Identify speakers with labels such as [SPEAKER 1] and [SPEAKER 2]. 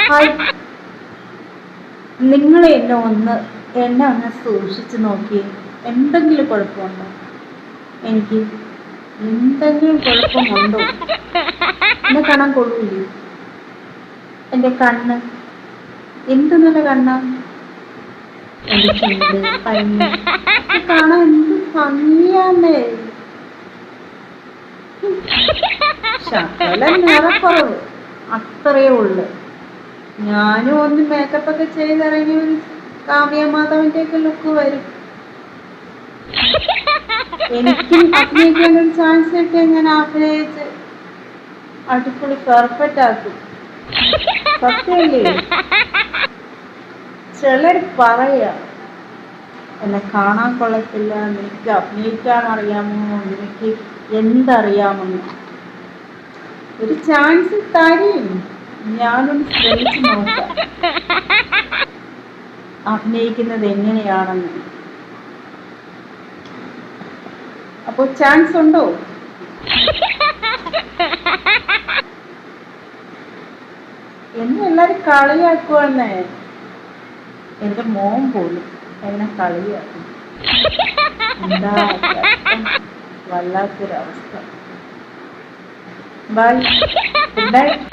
[SPEAKER 1] Hi, നിങ്ങൾ എന്നെ ഒന്ന് സൂക്ഷിച്ചു നോക്കി. എന്തെങ്കിലും കുഴപ്പമുണ്ടോ? എനിക്ക് എന്തെങ്കിലും കുഴപ്പമുണ്ടോ? എന്നെ കാണാൻ കൊള്ളൂല്ലേ? എൻ്റെ കണ്ണ് എന്ത് നല്ല കണ്ണാ, എൻ്റെ ചുണ്ട് പഞ്ഞ് കാണാൻ എന്ത് ഭംഗിയാന്നേ. ശകലം നിറക്കുറവ് അത്രയേ ഉള്ളു. ഞാനും ഒന്ന് മേക്കപ്പ് ഒക്കെ ചെയ്തിറങ്ങി ഒരു കാവ്യമാധവന്റെ ഒക്കെ ലുക്ക് വരും. എനിക്കും അഭിനയിക്കാൻ ഒരു ചാൻസ് കിട്ടിയാൽ ഞാൻ അഭിനയിച്ച് അടിപൊളി പെർഫെക്റ്റ് ആക്കും. സത്യല്ലേ? ചിലർ പറയാ എന്നെ കാണാൻ കൊള്ളത്തില്ല, നിനക്ക് അഭിനയിക്കാൻ അറിയാമോ, നിനക്ക് എന്തറിയാമെന്ന്. ഒരു ചാൻസ് തരും, ഞാനൊന്ന് ശ്രമിച്ചു നോക്കാം അഭിനയിക്കുന്നത് എങ്ങനെയാണെന്ന്. അപ്പോൾ ചാൻസ് ഉണ്ടോ? എന്നെ എല്ലാരും കളിയാക്കുവാന്നേ. എന്റെ മോൻ പോലും എന്നെ കളിയാക്കും. എന്താ വല്ലാത്തൊരവസ്ഥ. By, good night.